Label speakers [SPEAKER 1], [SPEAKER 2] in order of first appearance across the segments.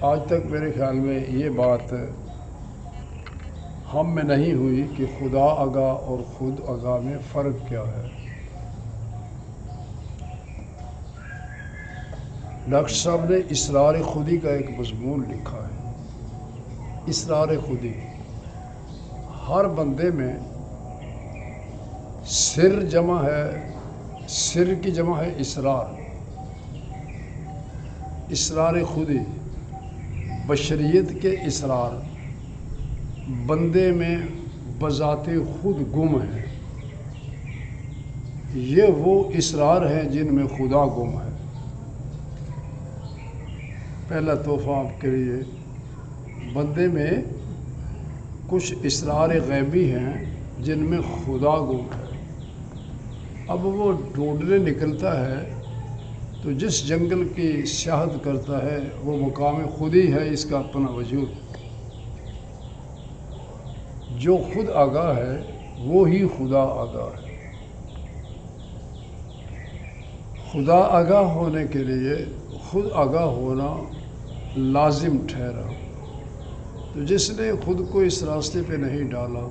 [SPEAKER 1] آج تک میرے خیال میں یہ بات ہم میں نہیں ہوئی کہ خدا آگاہ اور خود آگاہ میں فرق کیا ہے۔ ڈاکٹر صاحب نے اسرار خودی کا ایک مضمون لکھا ہے۔ اسرار خودی، ہر بندے میں سر جمع ہے، سر کی جمع ہے اسرار۔ اسرار خودی، بشریت کے اسرار بندے میں بذات خود گم ہیں۔ یہ وہ اسرار ہیں جن میں خدا گم ہے۔ پہلا تحفہ آپ کے لیے، بندے میں کچھ اسرار غیبی ہیں جن میں خدا گم ہے۔ اب وہ ڈھونڈنے نکلتا ہے تو جس جنگل کی سیاحت کرتا ہے وہ مقام خودی ہے، اس کا اپنا وجود۔ جو خود آگاہ ہے وہی خدا آگاہ ہے۔ خدا آگاہ ہونے کے لیے خود آگاہ ہونا لازم ٹھہرا۔ تو جس نے خود کو اس راستے پہ نہیں ڈالا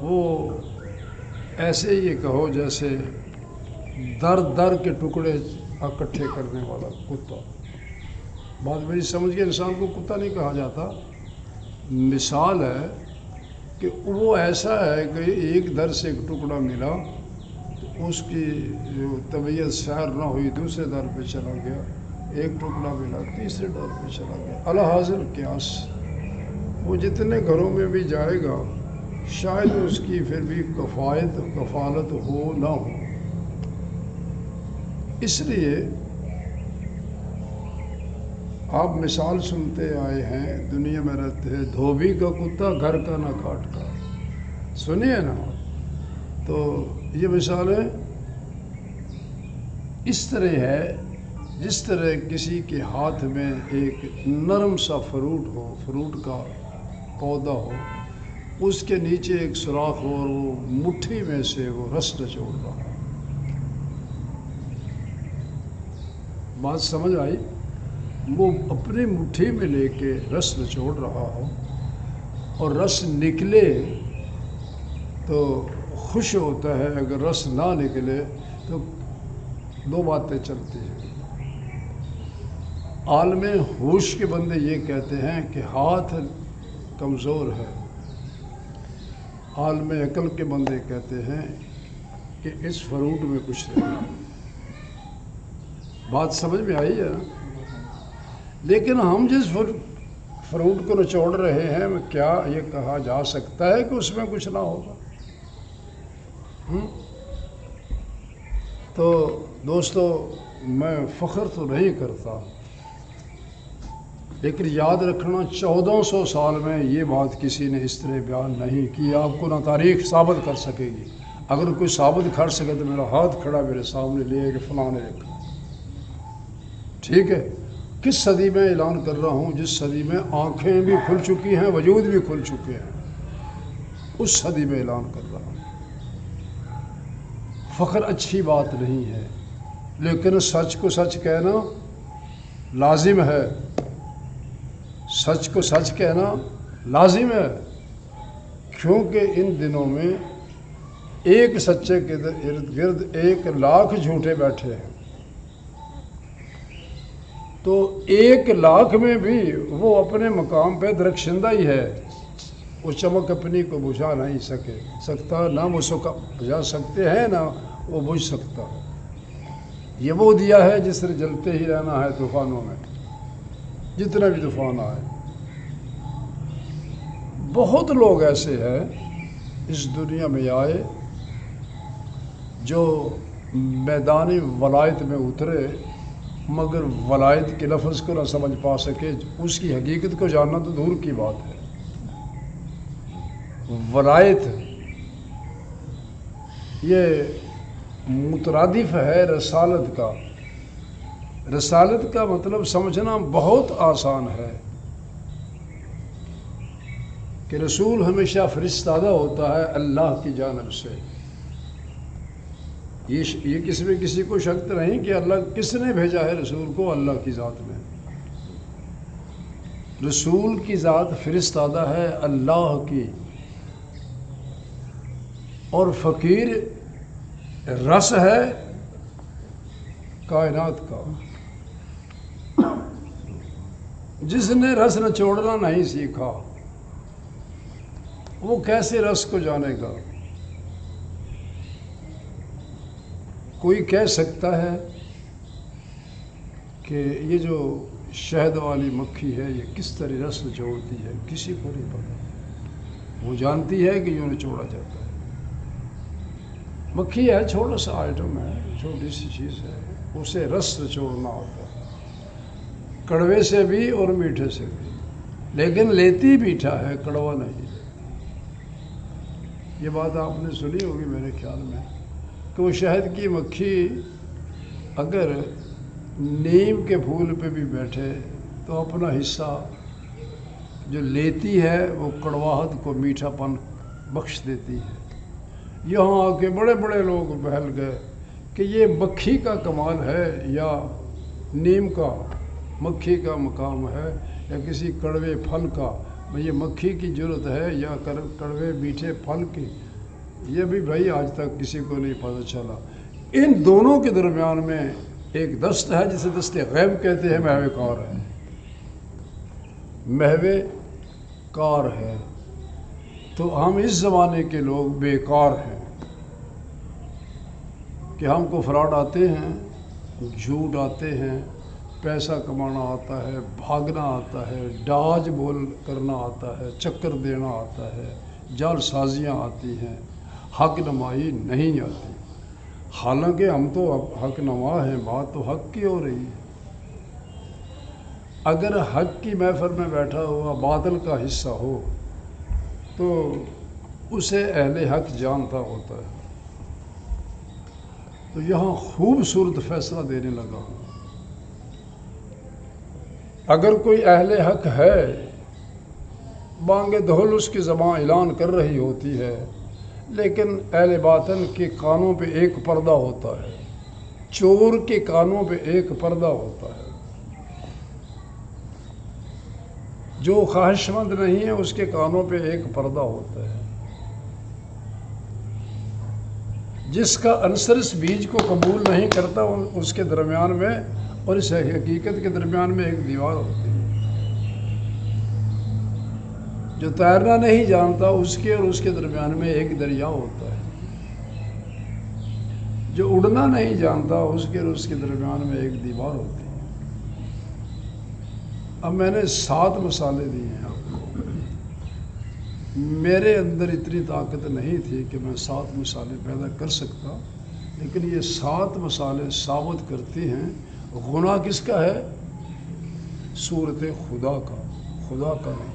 [SPEAKER 1] وہ ایسے یہ کہو جیسے در در کے ٹکڑے اکٹھے کرنے والا کتا۔ بات میری سمجھ کے، انسان کو کتا نہیں کہا جاتا، مثال ہے کہ وہ ایسا ہے کہ ایک در سے ایک ٹکڑا ملا تو اس کی جو طبیعت سیر نہ ہوئی دوسرے در پہ چلا گیا، ایک ٹکڑا ملا تیسرے در پہ چلا گیا۔ الحاصل قیاس، وہ جتنے گھروں میں بھی جائے گا شاید اس کی پھر بھی کفالت ہو نہ ہو۔ اس لیے آپ مثال سنتے آئے ہیں، دنیا میں رہتے ہیں، دھوبی کا کتا گھر کا نہ کاٹ کا، سنیے نا۔ تو یہ مثال ہے، اس طرح ہے جس طرح کسی کے ہاتھ میں ایک نرم سا فروٹ ہو، فروٹ کا پودا ہو، اس کے نیچے ایک سوراخ ہو اور وہ مٹھی میں سے وہ رس نچوڑ رہا ہو۔ بات سمجھ آئی؟ وہ اپنی مٹھی میں لے کے رس نچوڑ رہا ہو اور رس نکلے تو خوش ہوتا ہے، اگر رس نہ نکلے تو دو باتیں چلتی ہیں۔ عالم ہوش کے بندے یہ کہتے ہیں کہ ہاتھ کمزور ہے، عالم عقل کے بندے کہتے ہیں کہ اس فروٹ میں کچھ نہیں۔ بات سمجھ میں آئی ہے؟ لیکن ہم جس فروٹ کو نچوڑ رہے ہیں کیا یہ کہا جا سکتا ہے کہ اس میں کچھ نہ ہوگا؟ تو دوستو، میں فخر تو نہیں کرتا، لیکن یاد رکھنا 1400 سال میں یہ بات کسی نے اس طرح بیان نہیں کی۔ آپ کو نہ تاریخ ثابت کر سکے گی۔ اگر کوئی ثابت کر سکے تو میرا ہاتھ کھڑا میرے سامنے لے کہ فلاں نے لکھا۔ ٹھیک ہے؟ کس صدی میں اعلان کر رہا ہوں؟ جس صدی میں آنکھیں بھی کھل چکی ہیں، وجود بھی کھل چکے ہیں، اس صدی میں اعلان کر رہا ہوں۔ فخر اچھی بات نہیں ہے، لیکن سچ کو سچ کہنا لازم ہے۔ سچ کو سچ کہنا لازم ہے، کیونکہ ان دنوں میں ایک سچے کے ارد گرد 1,00,000 جھوٹے بیٹھے ہیں۔ تو 1,00,000 میں بھی وہ اپنے مقام پہ درخشندہ ہی ہے۔ وہ چمک اپنی کو بجھا نہیں سکتا، نہ وہ بجھا سکتے ہیں نہ وہ بجھ سکتا۔ یہ وہ دیا ہے جس سے جلتے ہی رہنا ہے طوفانوں میں، جتنا بھی طوفان آئے۔ بہت لوگ ایسے ہیں اس دنیا میں آئے جو میدان ولایت میں اترے مگر ولایت کے لفظ کو نہ سمجھ پا سکے، اس کی حقیقت کو جاننا تو دور کی بات ہے۔ ولایت یہ مترادف ہے رسالت کا۔ رسالت کا مطلب سمجھنا بہت آسان ہے کہ رسول ہمیشہ فرستادہ ہوتا ہے اللہ کی جانب سے۔ یہ کس میں کسی کو شک نہیں کہ اللہ کس نے بھیجا ہے رسول کو؟ اللہ کی ذات میں۔ رسول کی ذات فرستادہ ہے اللہ کی، اور فقیر رس ہے کائنات کا۔ جس نے رس نچوڑنا نہیں سیکھا وہ کیسے رس کو جانے گا؟ کوئی کہہ سکتا ہے کہ یہ جو شہد والی مکھی ہے یہ کس طرح رس نچوڑتی ہے؟ کسی کو نہیں پتا۔ وہ جانتی ہے کہ یوں نچوڑا جاتا ہے۔ مکھی ہے، چھوٹا سا آئٹم ہے، چھوٹی سی چیز ہے، اسے رس نچوڑنا ہوتا ہے، کڑوے سے بھی اور میٹھے سے بھی، لیکن لیتی میٹھا ہے، کڑوا نہیں۔ یہ بات آپ نے سنی ہوگی میرے خیال میں کہ وہ شہد کی مکھی اگر نیم کے پھول پہ بھی بیٹھے تو اپنا حصہ جو لیتی ہے وہ کڑواہٹ کو میٹھا پن بخش دیتی ہے۔ یہاں آ کے بڑے بڑے لوگ بہل گئے کہ یہ مکھی کا کمال ہے یا نیم کا، مکھی کا مقام ہے یا کسی کڑوے پھل کا، یہ مکھی کی ضرورت ہے یا کڑوے میٹھے پھل کی، یہ بھی بھائی آج تک کسی کو نہیں پتہ چلا۔ ان دونوں کے درمیان میں ایک دست ہے جسے دست غیب کہتے ہیں، محو کار ہے، محو کار ہے۔ تو ہم اس زمانے کے لوگ بیکار ہیں کہ ہم کو فراڈ آتے ہیں، جھوٹ آتے ہیں، پیسہ کمانا آتا ہے، بھاگنا آتا ہے، ڈاج بول کرنا آتا ہے، چکر دینا آتا ہے، جال سازیاں آتی ہیں، حق نمائی نہیں آتی۔ حالانکہ ہم تو حق نما ہیں، بات تو حق کی ہو رہی ہے۔ اگر حق کی محفل میں بیٹھا ہوا باطل کا حصہ ہو تو اسے اہل حق جانتا ہوتا ہے۔ تو یہاں خوبصورت فیصلہ دینے لگا ہوں۔ اگر کوئی اہل حق ہے، بانگ دہل اس کی زبان اعلان کر رہی ہوتی ہے، لیکن اہل باطن کے کانوں پہ ایک پردہ ہوتا ہے، چور کے کانوں پہ ایک پردہ ہوتا ہے۔ جو خواہش مند نہیں ہے اس کے کانوں پہ ایک پردہ ہوتا ہے۔ جس کا عنصر اس بیج کو قبول نہیں کرتا اس کے درمیان میں اور اس حقیقت کے درمیان میں ایک دیوار ہوتی ہے۔ جو تیرنا نہیں جانتا اس کے اور اس کے درمیان میں ایک دریا ہوتا ہے۔ جو اڑنا نہیں جانتا اس کے اور اس کے درمیان میں ایک دیوار ہوتی ہے۔ اب میں نے 7 مثالیں دی ہیں آپ کو۔ میرے اندر اتنی طاقت نہیں تھی کہ میں 7 مثالیں پیدا کر سکتا، لیکن یہ 7 مثالیں ثابت کرتی ہیں گناہ کس کا ہے؟ صورت خدا کا، خدا کا نہیں۔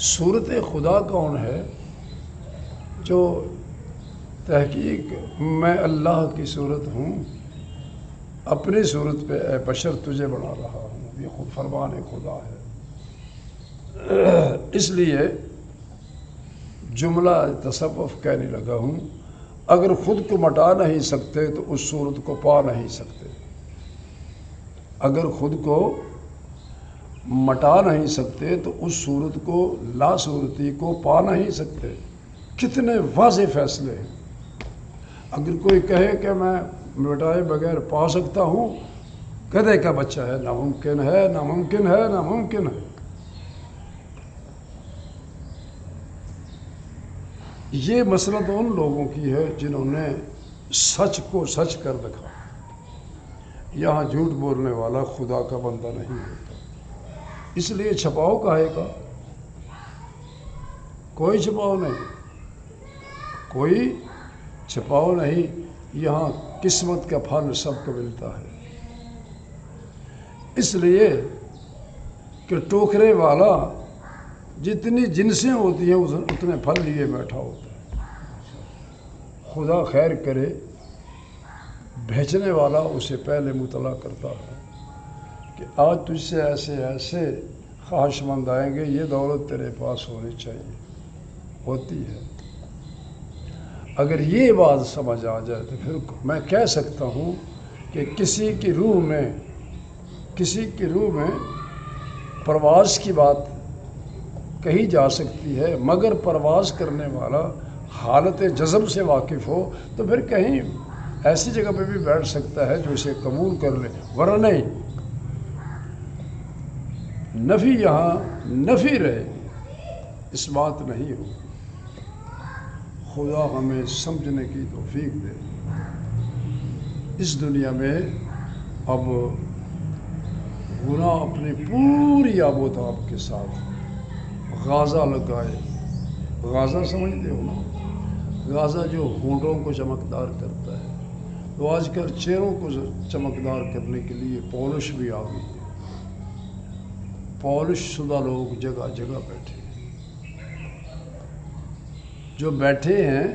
[SPEAKER 1] صورت خدا کون ہے؟ جو تحقیق میں اللہ کی صورت ہوں، اپنی صورت پہ اے بشر تجھے بنا رہا ہوں، یہ خود فرمان خدا ہے۔ اس لیے جملہ تصوف کہنے لگا ہوں، اگر خود کو مٹا نہیں سکتے تو اس صورت کو پا نہیں سکتے۔ اگر خود کو مٹا نہیں سکتے تو اس صورت کو، لا صورتی کو پا نہیں سکتے۔ کتنے واضح فیصلے ہیں۔ اگر کوئی کہے کہ میں مٹائے بغیر پا سکتا ہوں، گدھے کا بچہ ہے، ناممکن ہے، ناممکن ہے، ناممکن ہے۔ یہ مسلط ان لوگوں کی ہے جنہوں نے سچ کو سچ کر دکھا۔ یہاں جھوٹ بولنے والا خدا کا بندہ نہیں ہوتا۔ اس لیے چھپاؤ کاہے کا؟ کوئی چھپاؤ نہیں، کوئی چھپاؤ نہیں۔ یہاں قسمت کا پھل سب کو ملتا ہے۔ اس لیے کہ ٹوکرے والا جتنی جنسیں ہوتی ہیں اتنے پھل لیے بیٹھا ہوتا ہے۔ خدا خیر کرے، بھیجنے والا اسے پہلے مطلع کرتا ہے کہ آج تجھ سے ایسے ایسے خواہش مند آئیں گے، یہ دولت تیرے پاس ہونی چاہیے، ہوتی ہے۔ اگر یہ بات سمجھ آ جائے تو پھر میں کہہ سکتا ہوں کہ کسی کی روح میں پرواز کی بات کہی جا سکتی ہے، مگر پرواز کرنے والا حالت جذب سے واقف ہو تو پھر کہیں ایسی جگہ پہ بھی بیٹھ سکتا ہے جو اسے قبول کر لے، ورنہ نہیں۔ نفی یہاں نفی رہے، اس بات نہیں ہو۔ خدا ہمیں سمجھنے کی توفیق دے۔ اس دنیا میں اب گناہ اپنی پوری آب و تاب کے ساتھ غازہ لگائے۔ غازہ سمجھتے ہو نا؟ غازہ جو ہونٹوں کو چمکدار کرتا ہے، تو آج کل چہروں کو چمکدار کرنے کے لیے پالش بھی آ گئی ہے۔ پالش شدہ لوگ جگہ جگہ بیٹھے ہیں، جو بیٹھے ہیں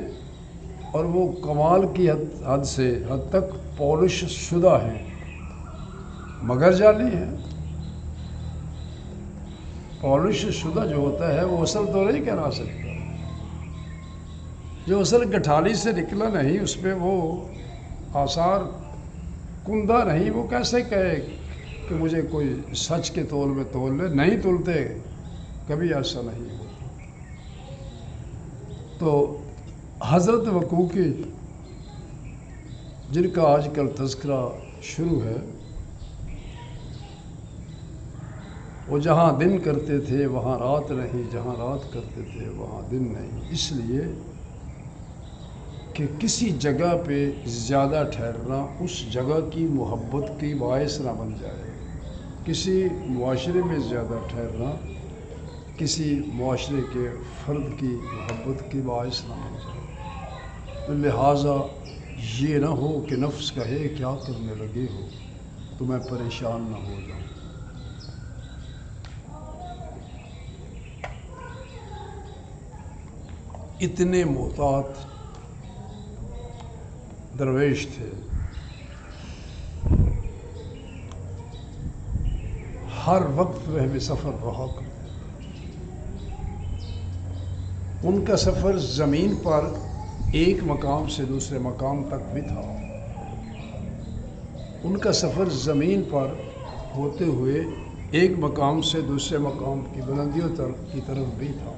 [SPEAKER 1] اور وہ کمال کی حد تک پالش شدہ ہیں مگر جعلی ہیں۔ پالش شدہ جو ہوتا ہے وہ اصل تو نہیں کہلا سکتا، جو اصل گٹھالی سے نکلا نہیں، اس پہ وہ آثار کندہ نہیں، وہ کیسے کہے کہ مجھے کوئی سچ کے تول میں تول لے؟ نہیں تلتے، کبھی ایسا نہیں ہوتا۔ تو حضرت وقوقی جن کا آج کل تذکرہ شروع ہے، وہ جہاں دن کرتے تھے وہاں رات نہیں، جہاں رات کرتے تھے وہاں دن نہیں، اس لیے کہ کسی جگہ پہ زیادہ ٹھہرنا اس جگہ کی محبت کی باعث نہ بن جائے، کسی معاشرے میں زیادہ ٹھہرنا کسی معاشرے کے فرد کی محبت کی باعث نہ بن جائے۔ لہٰذا یہ نہ ہو کہ نفس کہے کیا کرنے لگے ہو تو میں پریشان نہ ہو جاؤں۔ اتنے محتاط درویش تھے، ہر وقت وہ بھی سفر رہا کرتے تھے۔ ان کا سفر زمین پر ایک مقام سے دوسرے مقام تک بھی تھا، ان کا سفر زمین پر ہوتے ہوئے ایک مقام سے دوسرے مقام کی بلندیوں کی طرف بھی تھا۔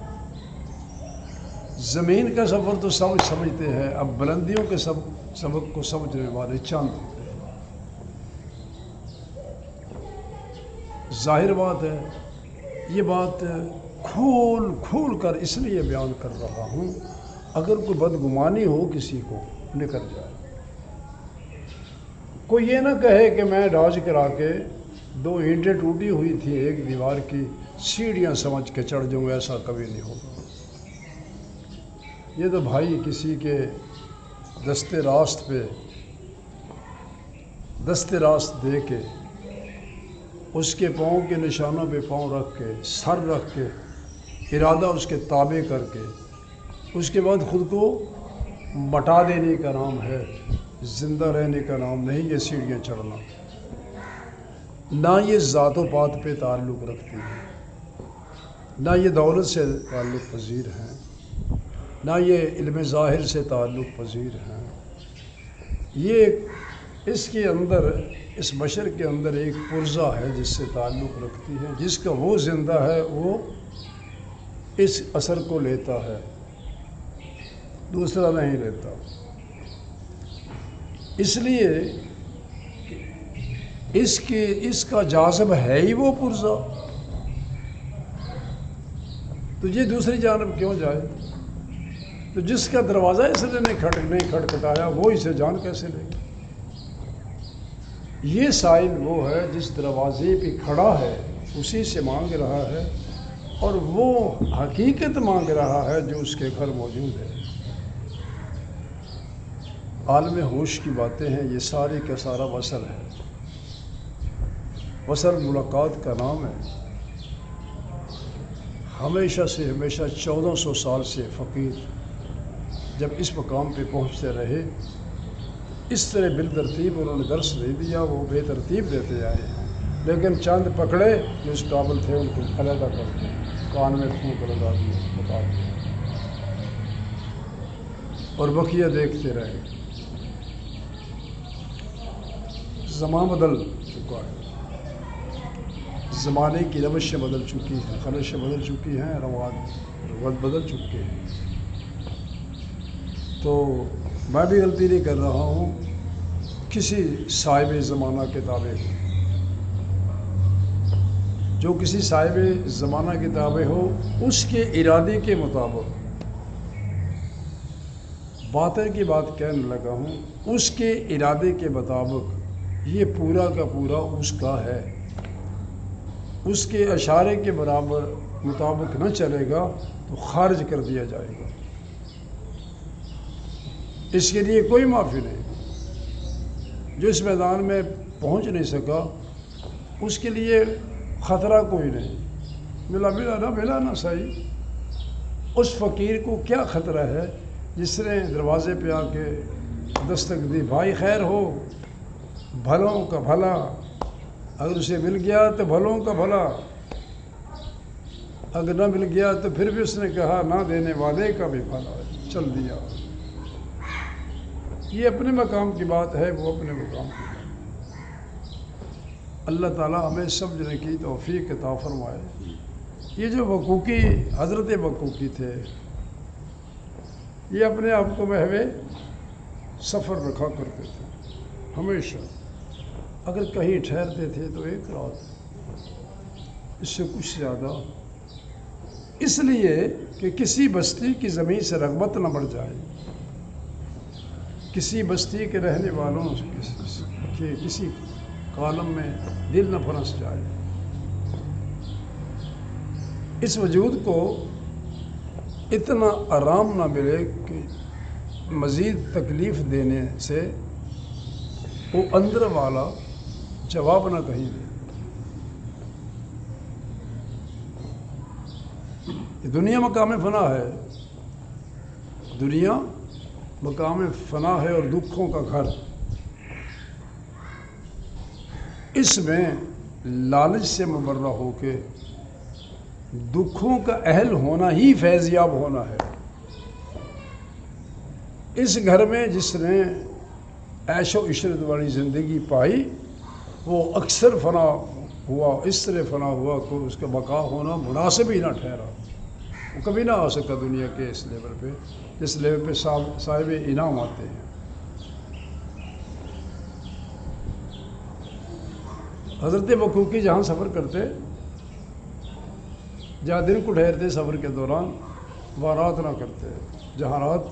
[SPEAKER 1] زمین کا سفر تو سمجھتے ہیں، اب بلندیوں کے سبق کو سمجھنے والے چند ہوتے ہیں۔ ظاہر بات ہے، یہ بات کھول کر اس لیے بیان کر رہا ہوں، اگر کوئی بدگمانی ہو کسی کو نکل جائے، کوئی یہ نہ کہے کہ میں ڈاج کرا کے 2 اینٹیں ٹوٹی ہوئی تھی ایک دیوار کی سیڑھیاں سمجھ کے چڑھ جاؤں، ایسا کبھی نہیں ہوگا۔ یہ تو بھائی کسی کے دستے راست دے کے اس کے پاؤں کے نشانوں پہ پاؤں رکھ کے سر رکھ کے ارادہ اس کے تابع کر کے اس کے بعد خود کو مٹا دینے کا نام ہے، زندہ رہنے کا نام نہیں یہ سیڑھیاں چڑھنا۔ نہ یہ ذات و پات پہ تعلق رکھتی ہے، نہ یہ دولت سے تعلق پذیر ہیں، نہ یہ علم ظاہر سے تعلق پذیر ہیں۔ یہ اس کے اندر، اس بشر کے اندر ایک پرزہ ہے جس سے تعلق رکھتی ہے، جس کا وہ زندہ ہے وہ اس اثر کو لیتا ہے، دوسرا نہیں لیتا۔ اس لیے اس کا جاذب ہے ہی وہ پرزہ، تو یہ دوسری جانب کیوں جائے؟ تو جس کا دروازہ اس نے نہیں کھٹکھٹایا وہ اسے جان کیسے لے گا؟ یہ سائل وہ ہے جس دروازے پہ کھڑا ہے، اسی سے مانگ رہا ہے، اور وہ حقیقت مانگ رہا ہے جو اس کے گھر موجود ہے۔ عالم ہوش کی باتیں ہیں، یہ ساری کا سارا وصل ہے، وصل ملاقات کا نام ہے۔ ہمیشہ 1400 سال سے فقیر جب اس مقام پہ پہنچتے رہے، اس طرح بالترتیب انہوں نے درس دے دیا، وہ بے ترتیب دیتے آئے ہیں، لیکن چند پکڑے جو اس قابل تھے ان کو علیحدہ کر کے کان میں پھونک لگا دیا، بتا دیا، اور بقیہ دیکھتے رہے۔ زمان بدل چکا ہے، زمانے کی روشیں بدل چکی ہیں، خلشیں بدل چکی ہیں، رواج بدل چکے ہیں۔ تو میں بھی غلطی نہیں کر رہا ہوں کسی صاحب زمانہ کے تابع ہو، جو کسی صاحب زمانہ کے تابع ہو اس کے ارادے کے مطابق باطن کی بات کہنے لگا ہوں، اس کے ارادے کے مطابق یہ پورا کا پورا اس کا ہے، اس کے اشارے کے برابر مطابق نہ چلے گا تو خارج کر دیا جائے گا۔ اس کے لیے کوئی معافی نہیں۔ جو اس میدان میں پہنچ نہیں سکا اس کے لیے خطرہ کوئی نہیں، ملا نہ ملا نہ صحیح۔ اس فقیر کو کیا خطرہ ہے جس نے دروازے پہ آ کے دستک دی، بھائی خیر ہو، بھلوں کا بھلا، اگر اسے مل گیا تو بھلوں کا بھلا، اگر نہ مل گیا تو پھر بھی اس نے کہا نہ دینے والے کا بھی بھلا، چل دیا۔ یہ اپنے مقام کی بات ہے، وہ اپنے مقام کی بات ہے۔ اللہ تعالیٰ ہمیں سمجھنے کی توفیق عطا فرمائے۔ یہ جو وقوقی حضرت وقوقی تھے، یہ اپنے آپ کو محو سفر رکھا کرتے تھے۔ ہمیشہ اگر کہیں ٹھہرتے تھے تو ایک رات، اس سے کچھ زیادہ، اس لیے کہ کسی بستی کی زمین سے رغبت نہ بڑھ جائے، کسی بستی کے رہنے والوں کے کسی کالم میں دل نہ پھنس جائے، اس وجود کو اتنا آرام نہ ملے کہ مزید تکلیف دینے سے وہ اندر والا جواب نہ کہیں دے۔ دنیا مقام فنا ہے، دنیا مقام فنا ہے اور دکھوں کا گھر۔ اس میں لالچ سے مبرہ ہو کے دکھوں کا اہل ہونا ہی فیض یاب ہونا ہے۔ اس گھر میں جس نے عیش و عشرت والی زندگی پائی وہ اکثر فنا ہوا، اس طرح فنا ہوا کہ اس کا بقا ہونا مناسب ہی نہ ٹھہرا۔ وہ کبھی نہ آ سکا دنیا کے اس لیول پہ جس لیول پہ صاحب انعام آتے ہیں۔ حضرت وقوقی جہاں سفر کرتے، جہاں دن کو ٹھہرتے سفر کے دوران، وہاں رات نہ کرتے، جہاں رات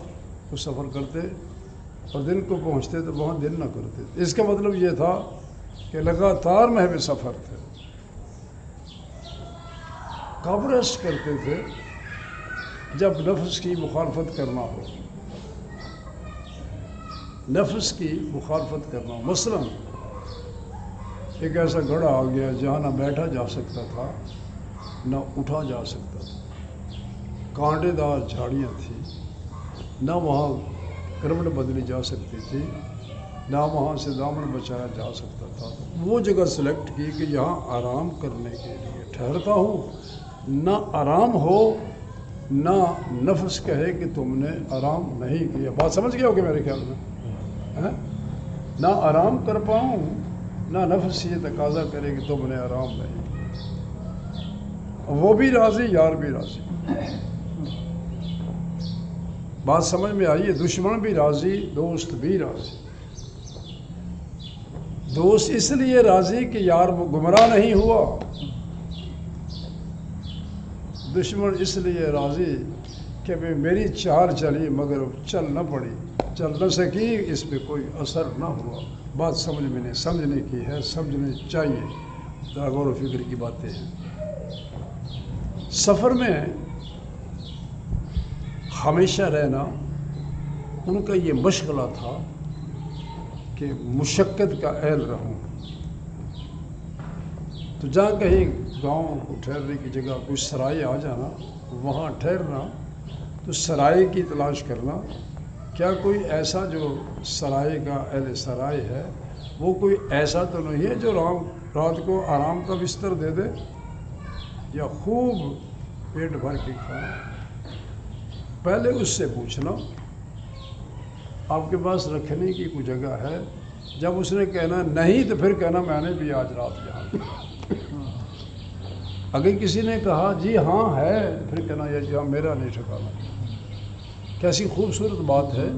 [SPEAKER 1] کو سفر کرتے اور دن کو پہنچتے تو وہاں دن نہ کرتے۔ اس کا مطلب یہ تھا کہ لگاتار محو سفر تھے، کب ریسٹ کرتے تھے؟ جب نفس کی مخالفت کرنا ہو، نفس کی مخالفت کرنا ہو۔ مثلا ایک ایسا گڑھا آ گیا جہاں نہ بیٹھا جا سکتا تھا نہ اٹھا جا سکتا تھا، کانٹے دار جھاڑیاں تھیں، نہ وہاں کروٹ بدلی جا سکتی تھی، نہ وہاں سے دامن بچایا جا سکتا تھا۔ وہ جگہ سلیکٹ کی کہ یہاں آرام کرنے کے لیے ٹھہرتا ہوں، نہ آرام ہو نہ نفس کہے کہ تم نے آرام نہیں کیا۔ بات سمجھ گئے ہو کہ میرے خیال میں نہ آرام کر پاؤں نہ نفس یہ تقاضا کرے کہ تم نے آرام نہیں کیا۔ وہ بھی راضی، یار بھی راضی۔ بات سمجھ میں آئی ہے؟ دشمن بھی راضی، دوست بھی راضی۔ دوست اس لیے راضی کہ یار وہ گمراہ نہیں ہوا، دشمن اس لیے راضی کہ میری چال چلی مگر چل نہ پڑی، چل نہ سکی، اس پہ کوئی اثر نہ ہوا۔ بات سمجھ میں نہیں، سمجھنے کی ہے، سمجھنے چاہیے، غور و فکر کی باتیں ہیں۔ سفر میں ہمیشہ رہنا ان کا یہ مشغلہ تھا کہ مشقت کا اہل رہوں۔ تو جہاں کہیں گاؤں کو ٹھہرنے کی جگہ کوئی سرائے آ جانا، وہاں ٹھہرنا، تو سرائے کی تلاش کرنا، کیا کوئی ایسا جو سرائے کا اہل سرائے ہے وہ کوئی ایسا تو نہیں ہے جو رات کو آرام کا بستر دے دے یا خوب پیٹ بھر کے کھانا۔ پہلے اس سے پوچھنا آپ کے پاس رکھنے کی کوئی جگہ ہے، جب اس نے کہنا نہیں تو پھر کہنا میں نے بھی آج رات یہاں اگر کسی نے کہا جی ہاں ہے، پھر کہنا یہ جہاں میرا نہیں ٹھکانا۔ کیسی خوبصورت بات ہے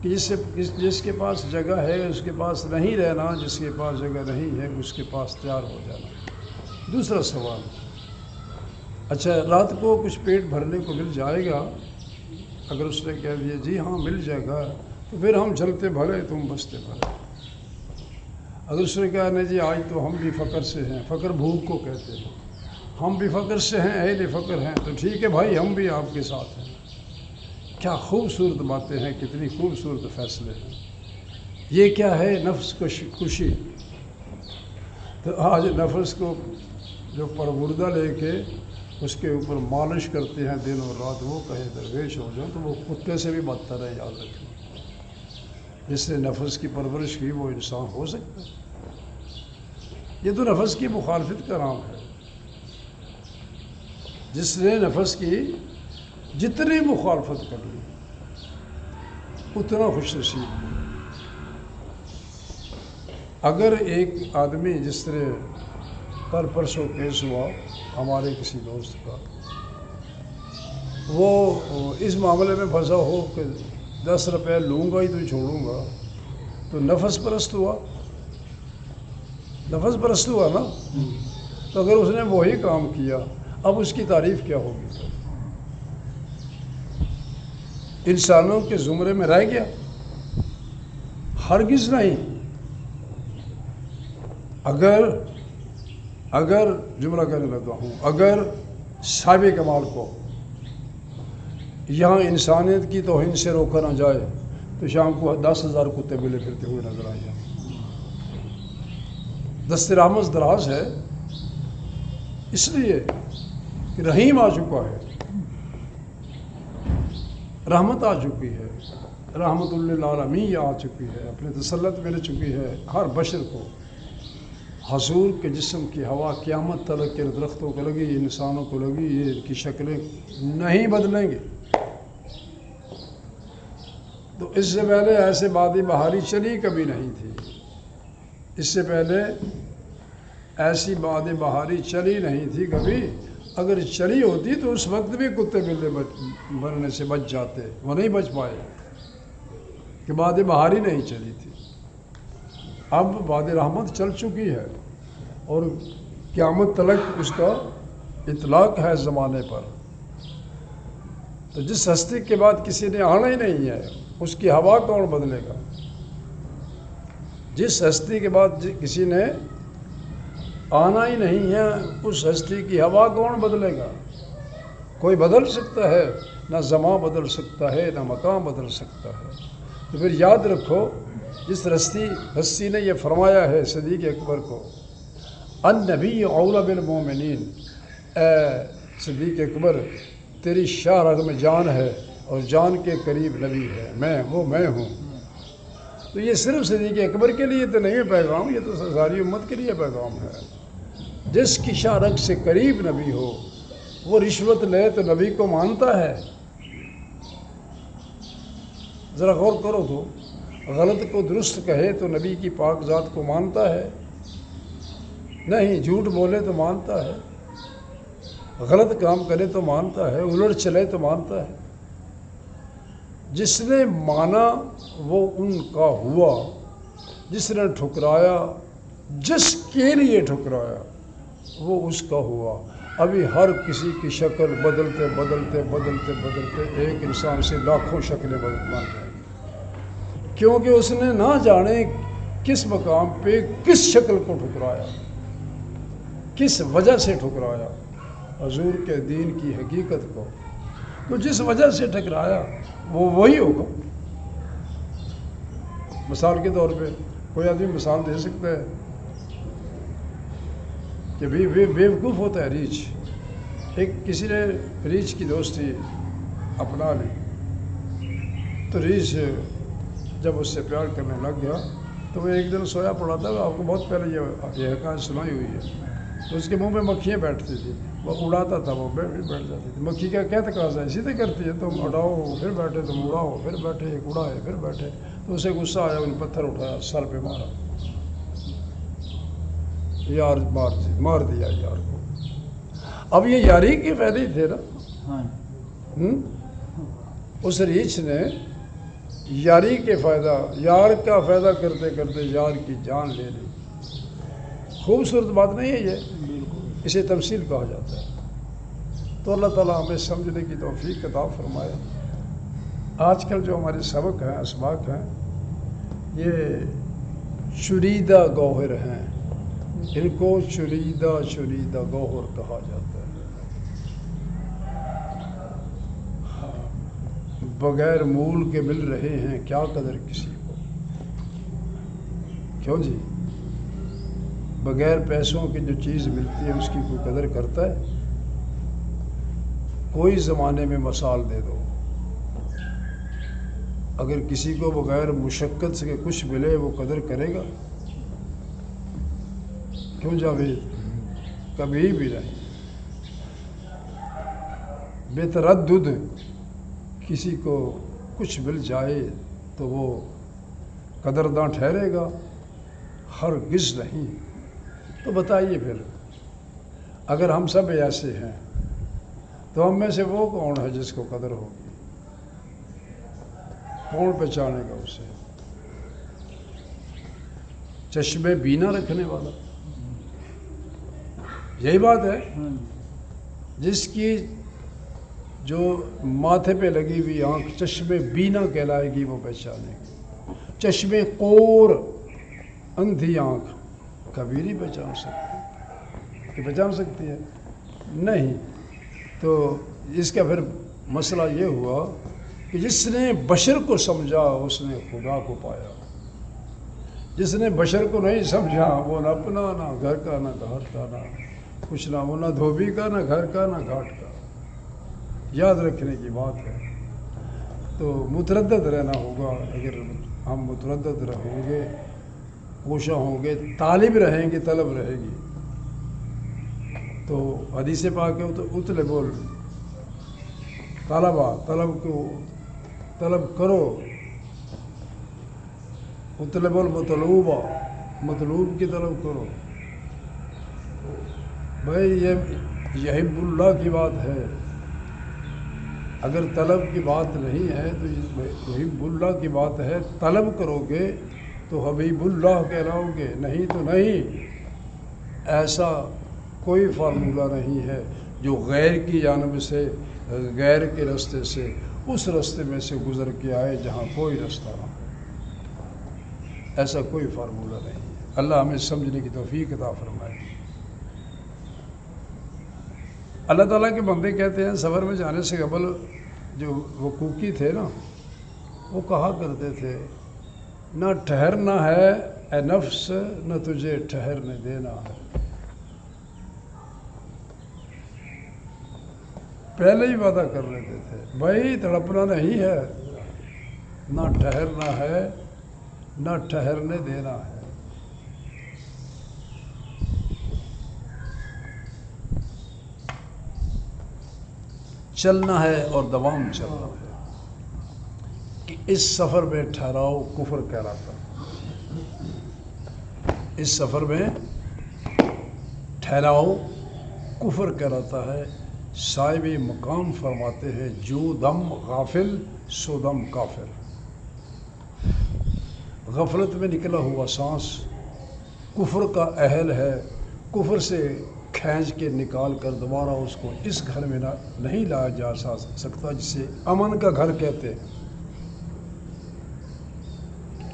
[SPEAKER 1] کہ جس کے پاس جگہ ہے اس کے پاس نہیں رہنا، جس کے پاس جگہ نہیں ہے اس کے پاس تیار ہو جانا۔ دوسرا سوال، اچھا رات کو کچھ پیٹ بھرنے کو مل جائے گا؟ اگر اس نے کہہ دیا جی ہاں مل جائے گا، تو پھر ہم چلتے بھلے تم بستے بھلے۔ اگر اس نے کہا نہیں جی آج تو ہم بھی فقر سے ہیں، فقر بھوک کو کہتے ہیں، ہم بھی فقر سے ہیں، اہل فقر ہیں، تو ٹھیک ہے بھائی ہم بھی آپ کے ساتھ ہیں۔ کیا خوبصورت باتیں ہیں، کتنی خوبصورت فیصلے ہیں۔ یہ کیا ہے؟ نفس کو خوشی۔ تو آج نفس کو جو پروردہ لے کے اس کے اوپر مالش کرتے ہیں دن اور رات، وہ کہے درویش ہو جاؤ، تو وہ کتے سے بھی بدتر ہے، یاد رکھیں۔ جس نے نفس کی پرورش کی وہ انسان ہو سکتا ہے؟ یہ تو نفس کی مخالفت کا نام ہے۔ جس نے نفس کی جتنی مخالفت کر لی اتنا خوش نصیب۔ اگر ایک آدمی، جس طرح کل پرسوں کیس ہوا ہمارے کسی دوست کا، وہ اس معاملے میں پھنسا ہو کہ 10 روپے لوں گا ہی تو چھوڑوں گا، تو نفس پرست ہوا، نفس پرست ہوا نا۔ تو اگر اس نے وہی کام کیا، اب اس کی تعریف کیا ہوگی؟ انسانوں کے زمرے میں رہ گیا؟ ہرگز نہیں۔ اگر جملہ کہنے لگا ہوں، اگر صاحب کمال کو یہاں انسانیت کی توہین سے روکا نہ جائے تو شام کو 10,000 کتے بلے پھرتے ہوئے نظر آئیں گے۔ دست رحمت دراز ہے، اس لیے کہ رحیم آ چکا ہے، رحمت آ چکی ہے، رحمت للعالمین آ چکی ہے، اپنے تسلط مل چکی ہے ہر بشر کو۔ حضور کے جسم کی ہوا قیامت تلک کے درختوں کو لگی، انسانوں کو لگی، یہ ان کی شکلیں نہیں بدلیں گے۔ تو اس سے پہلے ایسے باد بہاری چلی کبھی نہیں تھی، اس سے پہلے ایسی باد بہاری چلی نہیں تھی کبھی۔ اگر چلی ہوتی تو اس وقت بھی کتے بلے بننے سے بچ جاتے، وہ نہیں بچ پائے کہ باد بہاری نہیں چلی تھی۔ اب باد رحمت چل چکی ہے اور قیامت تلک اس کا اطلاق ہے زمانے پر۔ تو جس ہستی کے بعد کسی نے آنا ہی نہیں ہے، اس کی ہوا کون بدلے گا؟ جس ہستی کے بعد کسی نے آنا ہی نہیں ہے، اس ہستی کی ہوا کون بدلے گا؟ کوئی بدل سکتا ہے؟ نہ زمان بدل سکتا ہے، نہ مقام بدل سکتا ہے۔ تو پھر یاد رکھو، جس ہستی نے یہ فرمایا ہے صدیق اکبر کو، النبی اولی بالمومنین، اے صدیق اکبر تیری شاہ رگ میں جان ہے اور جان کے قریب نبی ہے، میں ہوں۔ تو یہ صرف صدیق اکبر کے لیے تو نہیں ہے پیغام، یہ تو ساری امت کے لیے پیغام ہے۔ جس کی شاہ رگ سے قریب نبی ہو، وہ رشوت لے تو نبی کو مانتا ہے؟ ذرا غور کرو تو، غلط کو درست کہے تو نبی کی پاک ذات کو مانتا ہے؟ نہیں، جھوٹ بولے تو مانتا ہے، غلط کام کرے تو مانتا ہے، الٹ چلے تو مانتا ہے۔ جس نے مانا وہ ان کا ہوا، جس نے ٹھکرایا، جس کے لیے ٹھکرایا وہ اس کا ہوا۔ ابھی ہر کسی کی شکل بدلتے بدلتے بدلتے بدلتے ایک انسان سے لاکھوں شکلیں بن جائیں، کیونکہ اس نے نہ جانے کس مقام پہ کس شکل کو ٹھکرایا، کس وجہ سے ٹھکرایا، حضور کے دین کی حقیقت کو۔ تو جس وجہ سے ٹھکرایا وہ وہی ہوگا۔ مثال کے طور پہ کوئی آدمی مثال دے سکتا ہے کہ بیوقوف ہوتا ہے ریچھ۔ کسی نے ریچھ کی دوستی اپنا لی، تو ریچھ جب اس سے پیار کرنے لگ گیا تو وہ ایک دن سویا پڑا تھا، آپ کو بہت پہلے یہ حکایت سنائی ہوئی ہے۔ تو اس کے منہ میں مکھیاں بیٹھتی تھی، وہ اڑاتا تھا، وہ بیٹھ جاتی تھی۔ مکھی کا کیا تقاضا ہے؟ اسی طرح کرتی ہے، تم اڑاؤ پھر بیٹھے، تم اڑاؤ پھر بیٹھے، ایک اڑائے پھر بیٹھے۔ تو اسے غصہ آیا، ان پتھر اٹھایا، سر پہ مارا، یار مار دیا یار کو۔ اب یہ یاری کے فائدے تھے نا.
[SPEAKER 2] ہاں
[SPEAKER 1] اس ریچھ نے یاری کے فائدہ، یار کا فائدہ کرتے کرتے یار کی جان لے لی. خوبصورت بات نہیں ہے یہ،
[SPEAKER 2] بالکل.
[SPEAKER 1] اسے تمثیل کہا جاتا ہے. تو اللہ تعالیٰ ہمیں سمجھنے کی توفیق عطا فرمائے. آج کل جو ہمارے سبق ہیں، اسباق ہیں، یہ چریدہ گوہر ہیں. ان کو چریدہ گوہر کہا جاتا ہے. بغیر مول کے مل رہے ہیں، کیا قدر کسی کو. کیوں جی؟ بغیر پیسوں کی جو چیز ملتی ہے اس کی کوئی قدر کرتا ہے؟ کوئی زمانے میں مثال دے دو، اگر کسی کو بغیر مشقت سے کچھ ملے وہ قدر کرے گا؟ کیوں جاوید؟ کبھی بھی نہیں. بے تردد کسی کو کچھ مل جائے تو وہ قدرداں ٹھہرے گا؟ ہرگز نہیں. تو بتائیے پھر اگر ہم سب ایسے ہیں تو ہم میں سے وہ کون ہے جس کو قدر ہوگی؟ کون پہچانے گا اسے؟ چشمے بینا رکھنے والا، یہی بات ہے. جس کی جو ماتھے پہ لگی ہوئی آنکھ چشمے بینا کہلائے گی وہ پہچانے گی. چشمے قور اندھی آنکھ کبھی نہیں پہچان سکتی. کہ پہچان سکتی ہے؟ نہیں. تو اس کا پھر مسئلہ یہ ہوا کہ جس نے بشر کو سمجھا اس نے خدا کو پایا. جس نے بشر کو نہیں سمجھا وہ نہ اپنا، نہ گھر کا، نہ گھاٹ کا، نہ کچھ، نہ وہ نہ دھوبی کا، نہ گھر کا، نہ گھاٹ کا. یاد رکھنے کی بات ہے. تو متردد رہنا ہوگا. اگر ہم متردد رہیں گے، کوشاں ہوں گے، طالب رہیں گے، طلب رہے گی. تو حدیث پاک ہے تو اطلب طلبا، طلب کو طلب کرو. اطلب المطلوبہ، مطلوب کی طلب کرو. بھائی یہ یحب اللہ کی بات ہے. اگر طلب کی بات نہیں ہے تو یحب اللہ کی بات ہے. طلب کرو گے تو حبیب اللہ کہلاؤ گے، نہیں تو نہیں. ایسا کوئی فارمولہ نہیں ہے جو غیر کی جانب سے، غیر کے راستے سے، اس راستے میں سے گزر کے آئے جہاں کوئی رستہ نہ ہو. ایسا کوئی فارمولہ نہیں. اللہ ہمیں سمجھنے کی توفیق عطا فرمائے. اللہ تعالیٰ کے بندے کہتے ہیں سفر میں جانے سے قبل جو وقوقی تھے نا، وہ کہا کرتے تھے نہ ٹھہرنا ہے اے نفس، نہ تجھے ٹھہرنے دینا ہے. پہلے ہی وعدہ کر لیتے تھے بھائی تڑپنا نہیں ہے، نہ ٹھہرنا ہے، نہ ٹھہرنے دینا ہے. چلنا ہے اور دوام چلنا ہے. کہ اس سفر میں ٹھہراؤ کفر کہلاتا ہے. اس سفر میں ٹھہراؤ کفر کہلاتا ہے. صاحب مقام فرماتے ہیں جو دم غافل سو دم کافر. غفلت میں نکلا ہوا سانس کفر کا اہل ہے. کفر سے کھینچ کے نکال کر دوبارہ اس کو اس گھر میں نہیں لایا جا سکتا جسے امن کا گھر کہتے ہیں.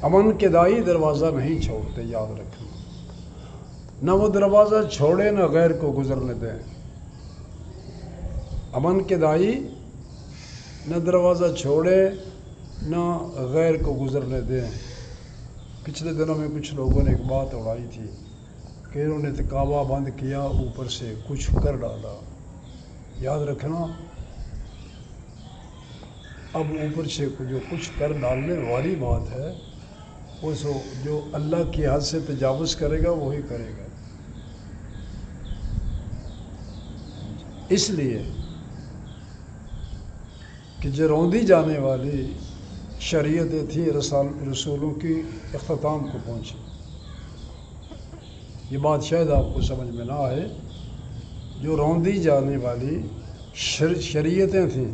[SPEAKER 1] امن کے دائی دروازہ نہیں چھوڑتے، یاد رکھنا. نہ وہ دروازہ چھوڑے نہ غیر کو گزرنے دیں. امن کے دائی نہ دروازہ چھوڑے نہ غیر کو گزرنے دیں. پچھلے دنوں میں کچھ لوگوں نے ایک بات اڑائی تھی کہ انہوں نے کعبہ بند کیا، اوپر سے کچھ کر ڈالا. یاد رکھنا اب اوپر سے جو کچھ کر ڈالنے والی بات ہے وہ جو اللہ کی حد سے تجاوز کرے گا وہی کرے گا. اس لیے کہ جو روندی جانے والی شریعتیں تھیں رسولوں کی اختتام کو پہنچی. یہ بات شاید آپ کو سمجھ میں نہ آئے جو روندی جانے والی شریعتیں تھیں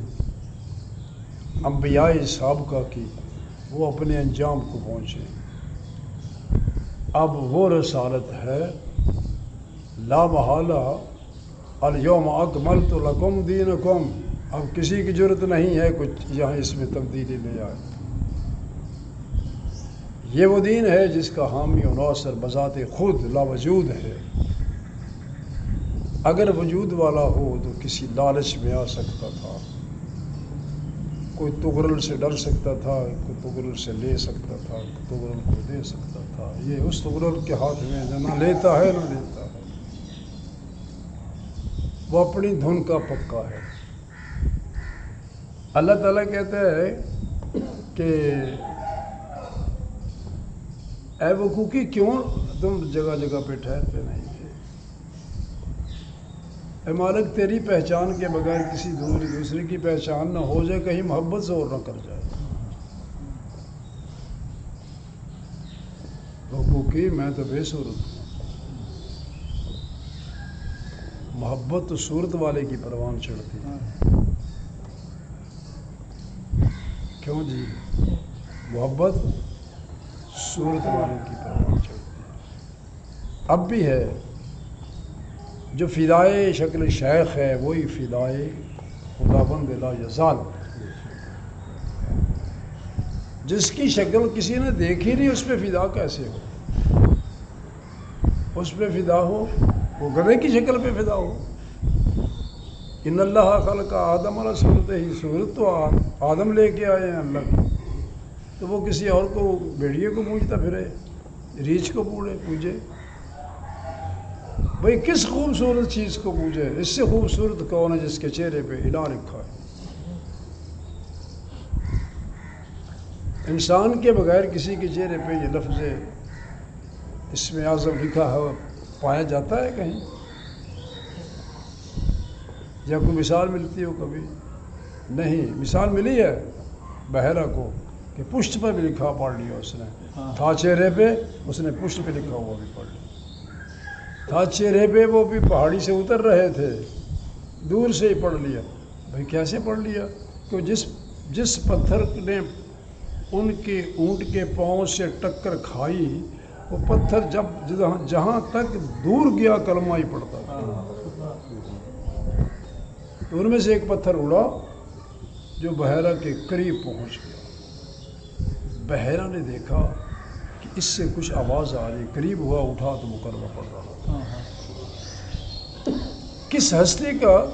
[SPEAKER 1] انبیاء سابقہ کی، وہ اپنے انجام کو پہنچے۔ اب وہ رسالت ہے لا محالہ الیوم اکملت لکم دینکم، اب کسی کی جرت نہیں ہے کچھ یہاں اس میں تبدیلی لے آئے۔ یہ وہ دین ہے جس کا حامی و ناصر بذات خود لا وجود ہے۔ اگر وجود والا ہو تو کسی لالچ میں آ سکتا تھا، کوئی تغرل سے ڈر سکتا تھا، کوئی تغرل سے لے سکتا تھا، کوئی تغرل کو دے سکتا تھا۔ یہ اس تغرل کے ہاتھ میں نہ لیتا ہے نہ دیتا ہے، وہ اپنی دھن کا پکا ہے۔ اللہ تعالیٰ کہتا ہے کہ اے وقوقی کیوں تم جگہ جگہ پہ ٹھہرتے نہیں تھے؟ اے مالک تیری پہچان کے بغیر کسی دوسرے کی پہچان نہ ہو جائے، کہیں محبت سے اور نہ کر جائے۔ وقوقی میں تو بے صورت ہوں، محبت تو صورت والے کی پروان چڑھتی ہے۔ کیوں جی؟ محبت صورت والے کی پروان چڑھتی ہے۔ اب بھی ہے، جو فدائے شکل شیخ ہے وہی فدائے خداوند لا یزال۔ جس کی شکل کسی نے دیکھی نہیں اس پہ فدا کیسے ہو؟ اس پہ فدا ہو وہ گدھے کی شکل پہ فدا ہو۔ ان اللہ خلق آدم علی صورت ہی، صورت تو آدم لے کے آئے ہیں اللہ کی، تو وہ کسی اور کو بھیڑیے کو پوجتا پھرے، ریچھ کو پوجے؟ بھئی کس خوبصورت چیز کو پوجے؟ اس سے خوبصورت کون ہے جس کے چہرے پہ الہ لکھا ہے؟ انسان کے بغیر کسی کے چہرے پہ یہ لفظ اسم اعظم لکھا ہے پایا جاتا ہے کہیں؟ یا کوئی مثال ملتی ہو کبھی؟ نہیں۔ مثال ملی ہے بحیرہ کو کہ پشت پہ بھی لکھا پڑھ لیا اس نے، تھا چہرے پہ، اس نے پشت پہ لکھا ہوا بھی پڑھ لیا۔ تھا چہرے پہ، وہ بھی پہاڑی سے اتر رہے تھے، دور سے ہی پڑھ لیا۔ بھائی کیسے پڑھ لیا؟ کہ جس پتھر نے ان کے اونٹ کے پاؤں سے ٹکر کھائی، وہ پتھر جہاں تک دور گیا کلمہ ہی پڑتا تھا۔ تو ان میں سے ایک پتھر اڑا جو بحیرہ کے قریب پہنچ گیا۔ بحیرہ نے دیکھا کہ اس سے کچھ آواز آ رہی، قریب ہوا، اٹھا تو وہ کلمہ پڑھ رہا تھا۔ کس ہستی کا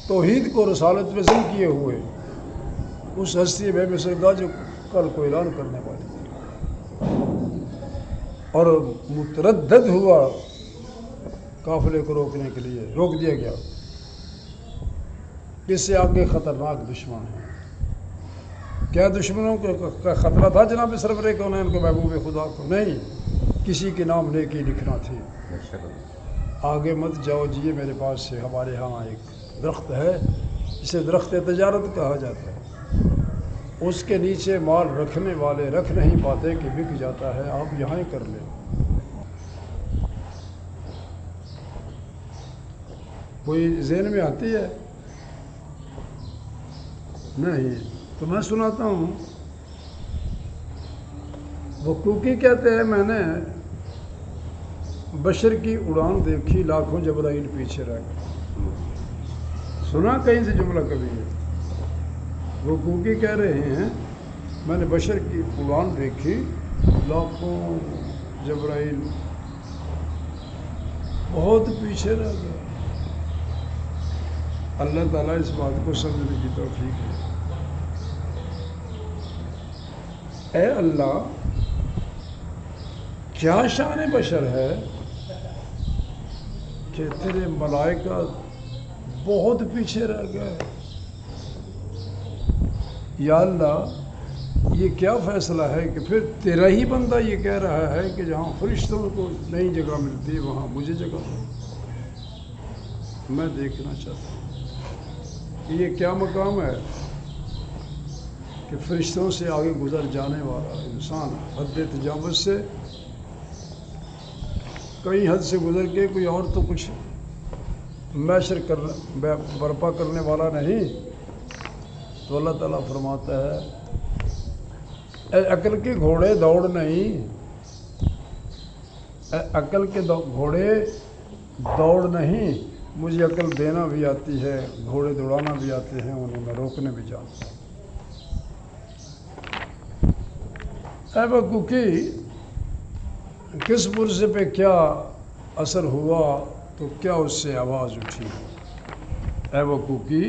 [SPEAKER 1] توحید کو رسالت میں ضم کیے ہوئے، اس ہستی بے مثل کا جو کل کو اعلان کرنے والی تھی، اور متردد ہوا قافلے کو روکنے کے لیے، روک دیا گیا۔ اس سے آگے خطرناک دشمن ہے۔ کیا دشمنوں کا خطرہ تھا جناب سرور کونین کو، محبوب خدا کو؟ نہیں، کسی کے نام نیکی لکھنا تھی۔ آگے مت جاؤ جی، میرے پاس سے ہمارے ہاں ایک درخت ہے جسے درخت تجارت کہا جاتا ہے، اس کے نیچے مال رکھنے والے رکھ نہیں پاتے کہ بک جاتا ہے، آپ یہاں ہی کر لیں۔ کوئی ذہن میں آتی ہے؟ نہیں۔ تو میں سناتا ہوں، وقوقی کہتے ہیں میں نے بشر کی اڑان دیکھی، لاکھوں جبرائیل پیچھے رہ گئے۔ سنا کہیں سے جملہ کبھی ہے؟ وقوقی کہہ رہے ہیں میں نے بشر کی اڑان دیکھی، لاکھوں جبرائیل بہت پیچھے رہ گئے۔ اللہ تعالیٰ اس بات کو سمجھنے کی توفیق ہے۔ اے اللہ، کیا شان بشر ہے کہ تیرے ملائکہ بہت پیچھے رہ گئے۔ یا اللہ، یہ کیا فیصلہ ہے کہ پھر تیرا ہی بندہ یہ کہہ رہا ہے کہ جہاں فرشتوں کو نئی جگہ ملتی ہے وہاں مجھے جگہ دو، میں دیکھنا چاہتا ہوں۔ یہ کیا مقام ہے کہ فرشتوں سے آگے گزر جانے والا انسان حد تجاوز سے، کئی حد سے گزر کے کوئی اور تو کچھ میسر برپا کرنے والا نہیں، تو اللہ تعالیٰ فرماتا ہے اے عقل کے گھوڑے دوڑ نہیں، اے عقل کے گھوڑے دوڑ نہیں، مجھے عقل دینا بھی آتی ہے، گھوڑے دوڑانا بھی آتے ہیں، انہیں میں روکنے بھی جانتا ہوں۔ اے وقوقی، کس پرزے پہ کیا اثر ہوا تو کیا اس سے آواز اٹھی؟ اے وقوقی،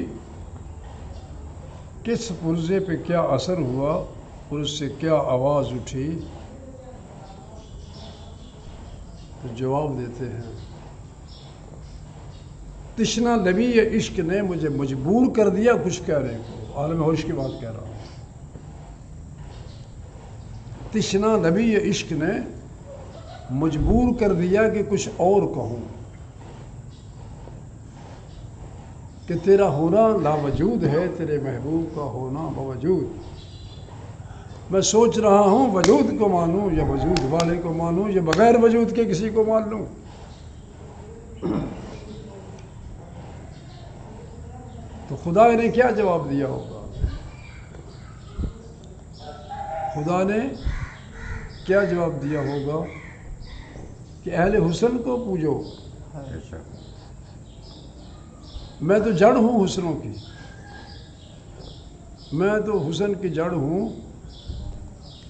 [SPEAKER 1] کس پرزے پہ کیا اثر ہوا اور اس سے کیا آواز اٹھی؟ تو جواب دیتے ہیں تشنا لبی عشق نے مجھے مجبور کر دیا کچھ کہنے کو۔ عالم ہوش کی بات کہہ رہا ہوں۔ تشنا لبی عشق نے مجبور کر دیا کہ کچھ اور کہوں، کہ تیرا ہونا لاوجود ہے، تیرے محبوب کا ہونا باوجود۔ میں سوچ رہا ہوں وجود کو مانوں یا وجود والے کو مانوں یا بغیر وجود کے کسی کو مان لوں۔ تو خدا نے کیا جواب دیا ہوگا؟ خدا نے کیا جواب دیا ہوگا کہ اہل حسن کو پوجو، میں تو جڑ ہوں حسنوں کی، میں تو حسن کی جڑ ہوں،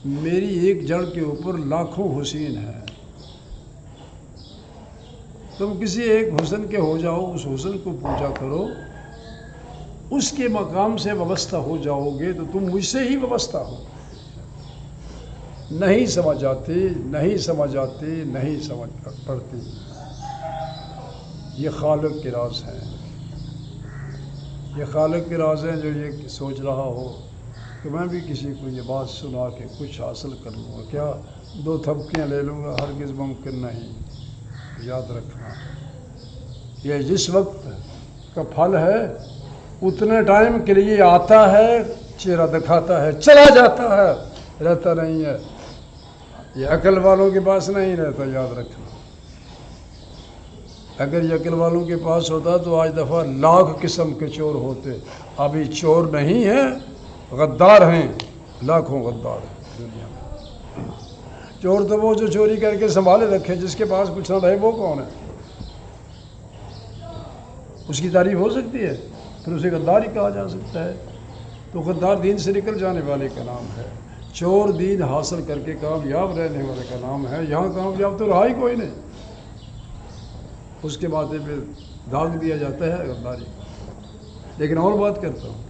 [SPEAKER 1] میری ایک جڑ کے اوپر لاکھوں حسین ہیں۔ تم کسی ایک حسن کے ہو جاؤ، اس حسن کو پوجا کرو، اس کے مقام سے وابستہ ہو جاؤ گے تو تم مجھ سے ہی وابستہ ہو۔ نہیں سمجھ آتی، نہیں سمجھ آتی، نہیں سمجھ پڑتی، یہ خالق کے راز ہیں، یہ خالق کے راز ہیں جو یہ سوچ رہا ہو کہ میں بھی کسی کو یہ بات سنا کے کچھ حاصل کر لوں گا، کیا 2 تھپکیاں لے لوں گا، ہرگز ممکن نہیں۔ یاد رکھنا، یہ جس وقت کا پھل ہے اتنے ٹائم کے لیے آتا ہے، چہرہ دکھاتا ہے، چلا جاتا ہے، رہتا نہیں ہے۔ یہ عقل والوں کے پاس نہیں رہتا، یاد رکھنا۔ اگر یہ عقل والوں کے پاس ہوتا تو آج دفعہ لاکھ قسم کے چور ہوتے۔ ابھی چور نہیں ہیں، غدار ہیں، لاکھوں غدار ہیں دنیا میں۔ چور تو وہ جو چوری کر کے سنبھالے رکھے، جس کے پاس کچھ نہ رہے وہ کون ہے؟ اس کی تعریف ہو سکتی ہے؟ پھر اسے غدار ہی کہا جا سکتا ہے۔ تو غدار دین سے نکل جانے والے کا نام ہے، چور دین حاصل کر کے کامیاب رہنے والے کا نام ہے۔ یہاں کامیاب تو رہا ہی کوئی نہیں، اس کے ماتھے پہ داغ دیا جاتا ہے غداری۔ لیکن اور بات کرتا ہوں،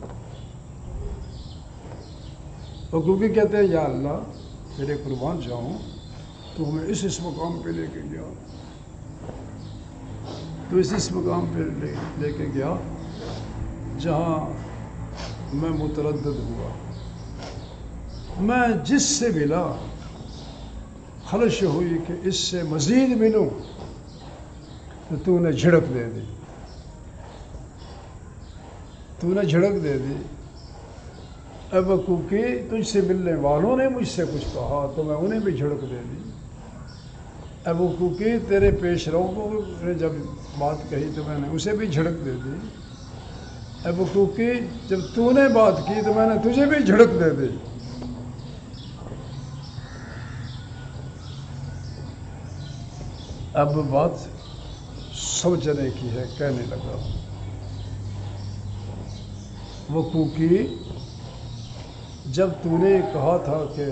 [SPEAKER 1] وہ کیونکہ کہتے ہیں یا اللہ تیرے قربان جاؤں، تو ہمیں اس مقام پہ لے کے گیا، تو اس مقام پہ لے کے گیا جہاں میں متردد ہوا، میں جس سے ملا خلش ہوئی کہ اس سے مزید ملوں، تو نے جھڑک دے دی، تو نے جھڑک دے دی۔ اب کیونکہ تجھ سے ملنے والوں نے مجھ سے کچھ کہا تو میں انہیں بھی جھڑک دے دی۔ اب کیونکہ تیرے پیش رو کو نے جب بات کہی تو میں نے اسے بھی جھڑک دے دی۔ اب کیونکہ جب تو نے بات کی تو میں نے تجھے بھی جھڑک دے دی۔ اب بات سوچنے کی ہے، کہنے لگا وہ کوکی، جب تو نے کہا تھا کہ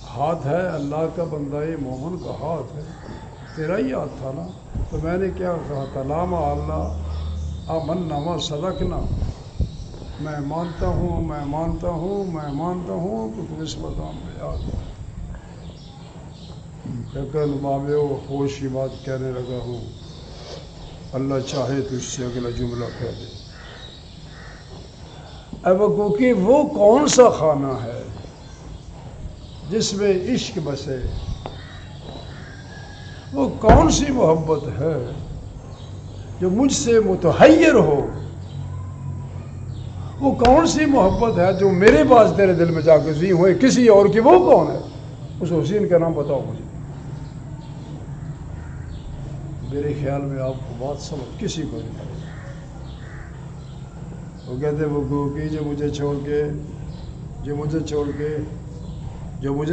[SPEAKER 1] ہاتھ ہے اللہ کا، بندہ مومن کا ہاتھ ہے، تیرا ہی ہاتھ تھا نا، تو میں نے کیا کہا تھا؟ لاما اللہ آمنا و صدقنا، میں مانتا ہوں، میں مانتا ہوں، میں مانتا ہوں کہ تم اس مقام پہ آ گیا۔ لیکن ماوے ہوش کی بات کہنے لگا ہوں، اللہ چاہے تو اس سے اگلا جملہ کہہ دے۔ اب کیونکہ وہ کون سا خانہ ہے جس میں عشق بسے، وہ کون سی محبت ہے جو مجھ سے متحیر ہو، وہ کون سی محبت ہے جو میرے پاس تیرے دل میں جا کے زی ہوئے کسی اور کی، وہ کون ہے؟ اس حسین کا نام بتاؤ مجھے۔ میرے خیال میں آپ کو بات سمجھ کسی کو نہیں پڑے. وہ کہتے وہ کہ جو مجھے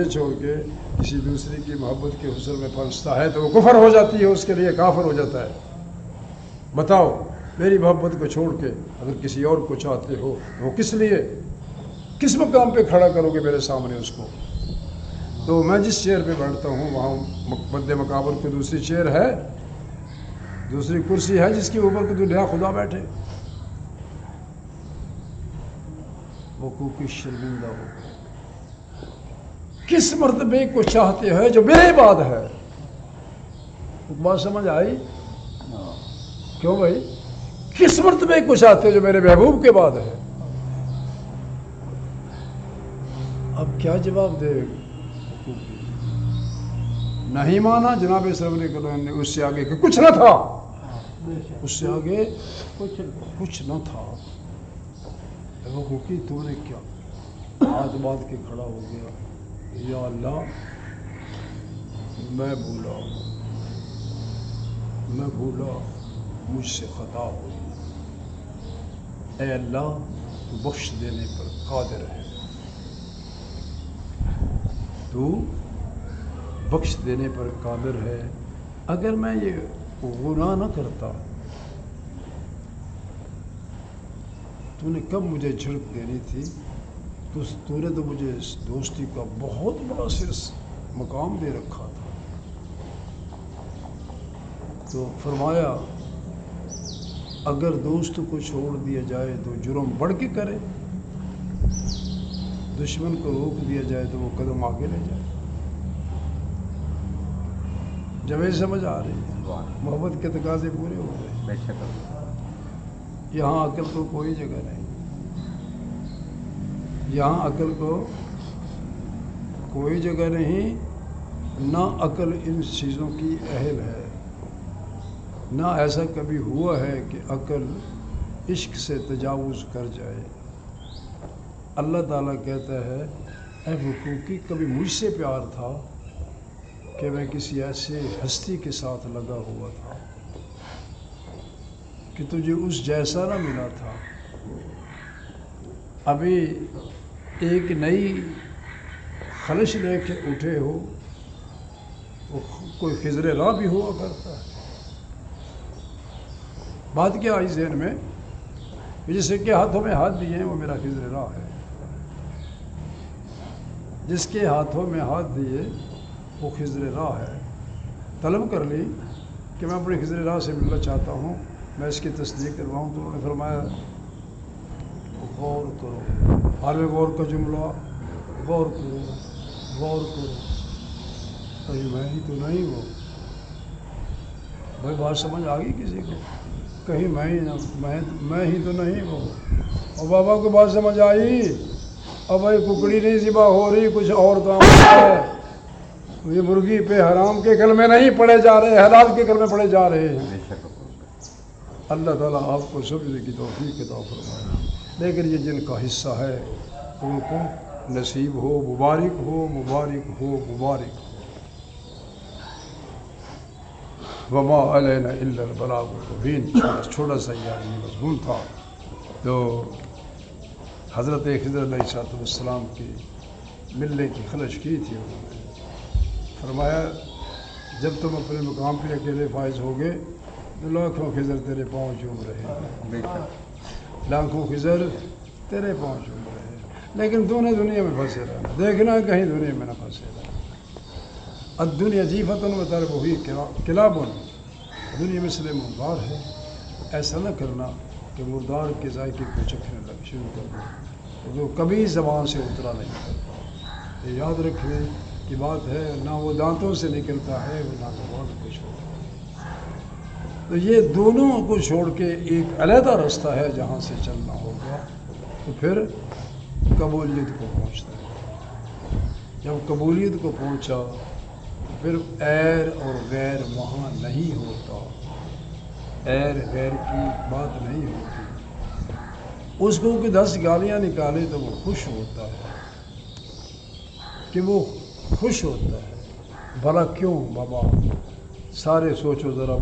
[SPEAKER 1] چھوڑ کے کسی دوسری کی محبت کے حسن میں پھنستا ہے تو وہ کفر ہو جاتی ہے، اس کے لیے کافر ہو جاتا ہے. بتاؤ میری محبت کو چھوڑ کے اگر کسی اور کو چاہتے ہو تو وہ کس مقام پہ کھڑا کرو گے میرے سامنے اس کو؟ تو میں جس چیئر پہ بیٹھتا ہوں وہاں مد مقابر کو دوسری چیئر ہے، دوسری کرسی ہے جس کے اوپر کو دنیا خدا بیٹھے. وہ کوکی شرمندہ ہو گئے. کس مرتبے کو چاہتے ہیں جو میرے بعد ہے؟ بات سمجھ آئی؟ کیوں بھائی؟ کس مرتبے کو چاہتے ہیں جو میرے محبوب کے بعد ہے؟ اب کیا جواب دے؟ نہیں مانا جناب سرور کریم نے. اس سے آگے کہ کچھ نہ تھا، اس سے آگے کچھ نہ تھا. کہ تو نے کیا ہاتھ باندھ کے کھڑا ہو گیا، یا اللہ میں بھولا مجھ سے خطا ہوئی. اے اللہ تو بخش دینے پر قادر ہے، تو بخش دینے پر قادر ہے. اگر میں یہ گناہ نہ کرتا تو نے کب مجھے جھڑک دینی تھی؟ تو نے تو مجھے اس دوستی کا بہت بڑا مقام دے رکھا تھا. تو فرمایا اگر دوست کو چھوڑ دیا جائے تو جرم بڑھ کے کرے، دشمن کو روک دیا جائے تو وہ قدم آگے لے جائے. جب سمجھ آ رہی ہے محبت کے تقاضے پورے ہو گئے. یہاں عقل کو کوئی جگہ نہیں، یہاں عقل کو کوئی جگہ نہیں. نہ عقل ان چیزوں کی اہل ہے، نہ ایسا کبھی ہوا ہے کہ عقل عشق سے تجاوز کر جائے. اللہ تعالیٰ کہتا ہے اے حقوقی کبھی مجھ سے پیار تھا کہ میں کسی ایسے ہستی کے ساتھ لگا ہوا تھا کہ تجھے اس جیسا نہ ملا تھا. ابھی ایک نئی خلش لے کے اٹھے ہو، وہ کوئی خضر راہ بھی ہوا کرتا ہے. بات کیا آئی ذہن میں؟ جس کے ہاتھوں میں ہاتھ دیے ہیں وہ میرا خضر راہ ہے. جس کے ہاتھوں میں ہاتھ دیے وہ خضر راہ ہے. طلب کر لی کہ میں اپنے خضر راہ سے ملنا چاہتا ہوں، میں اس کی تصدیق کرواؤں. تو انہوں نے فرمایا غور کرو. حال غور کا جملہ، غور کرو. کہیں میں ہی تو نہیں وہ. بھائی بات سمجھ آ گئی کسی کو؟ کہیں میں ہی تو نہیں وہ. اور بابا کو بات سمجھ آئی؟ اب بھائی ککڑی نہیں ذبح ہو رہی، کچھ اور کام ہے. یہ مرغی پہ حرام کے کلمے نہیں پڑے جا رہے، حلال کے کلمے پڑے جا رہے ہیں. اللہ تعالیٰ آپ کو سمجھنے کی توفیق عطا فرمائے. لیکن یہ جن کا حصہ ہے ان کو نصیب ہو، مبارک ہو. وما علینا الا البلاغ المبین. چھوٹا سا یہ مضمون تھا. تو حضرت خضر علیہ السلام کی ملنے کی خلش کی تھی. انہوں نے فرمایا جب تم اپنے مقام پہ اکیلے فائز ہوگے تو لاکھوں خضر تیرے پاؤں چوم رہے ہیں، لاکھوں خضر تیرے پاؤں چوم رہے ہیں. لیکن تو نے دنیا میں پھنسے رہنا، دیکھنا کہیں دنیا میں نہ پھنسے رہنا. الدنیا جیفتن و تربوی کلابن. دنیا مثل مردار ہے. ایسا نہ کرنا کہ مردار کے ذائقے کو چکھنے لگ شروع کر دو جو کبھی زبان سے اترا نہیں کرتا. یہ یاد رکھنے کی بات ہے. نہ وہ دانتوں سے نکلتا ہے نہ زبان کو چھوڑتا ہے. تو یہ دونوں کو چھوڑ کے ایک علیحدہ راستہ ہے جہاں سے چلنا ہوگا. تو پھر قبولیت کو پہنچتا ہے. جب قبولیت کو پہنچا پھر ایر اور غیر وہاں نہیں ہوتا. ایر غیر کی بات نہیں ہوتی. اس کو کہ 10 گالیاں نکالے تو وہ خوش ہوتا ہے کہ وہ خوش ہوتا ہے. بھلا کیوں بابا؟ سارے سوچو ذرا،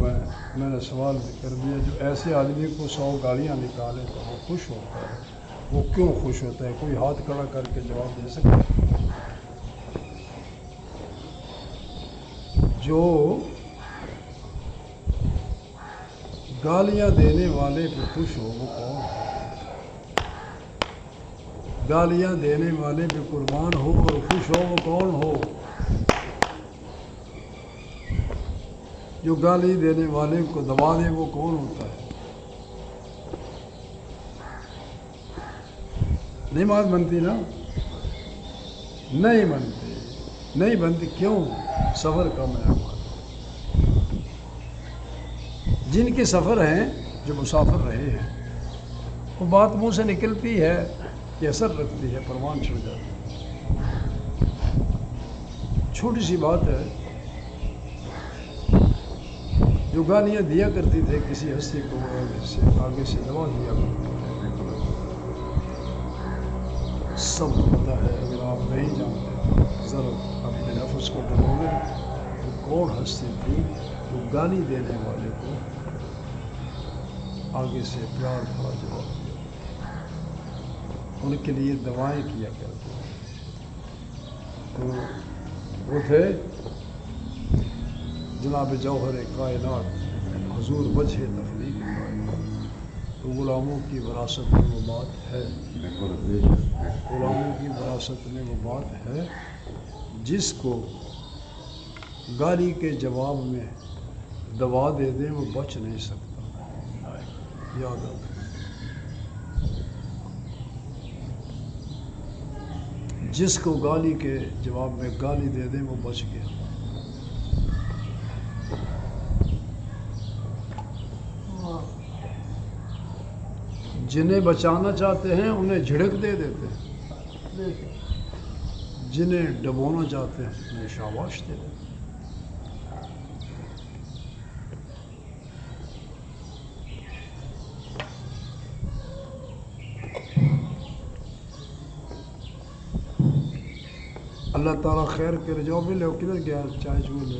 [SPEAKER 1] میں نے سوال کر دیا، جو ایسے آدمی کو 100 گالیاں نکالے تو وہ خوش ہوتا ہے، وہ کیوں خوش ہوتا ہے؟ کوئی ہاتھ کھڑا کر کے جواب دے سکتا ہے؟ جو گالیاں دینے والے پہ خوش ہو وہ کون ہے؟ گالیاں دینے والے پہ قربان ہو اور خوش ہو وہ کون ہو؟ جو گالی دینے والے کو دبا دے وہ کون ہوتا ہے؟ نہیں بات بنتی نا؟ نہیں بنتی، نہیں بنتی، کیوں؟ سفر کم ہے ہمارا۔ جن کے سفر ہیں، جو مسافر رہے ہیں، وہ بات منہ سے نکلتی ہے کہ اثر رکھتی ہے، پروان چڑھ جاتی ہے۔ چھوٹی سی بات ہے، جو گالیاں دیا کرتی تھے کسی ہستی کو آگے سے دبا دیا کرتے تھے۔ سب کو پتہ ہے، اگر آپ نہیں جانتے ذرا اپنے نفس کو ڈبوئے تو کون ہستی تھی جو گالی دینے والے کو آگے سے پیار بھرا جواب دیا، ان کے لیے دعائیں کیا کرتے تھے۔ تو وہ تھے جناب جوہر کائنات، حضور وجہ تخلیق کائنات۔ تو غلاموں کی وراثت میں وہ بات ہے، غلاموں کی وراثت میں وہ بات ہے، جس کو گالی کے جواب میں دبا دے دیں وہ بچ نہیں سکتا، یاد رکھیں۔ جس کو گالی کے جواب میں گالی دے دیں وہ بچ گیا۔ جنہیں بچانا چاہتے ہیں انہیں جھڑک دے دیتے ہیں، جنہیں ڈبونا چاہتے ہیں انہیں شاباش دے دیتے ہیں۔ اللہ تعالیٰ خیر کرے۔ جو بھی لے کدھر گیا چائے چوے لے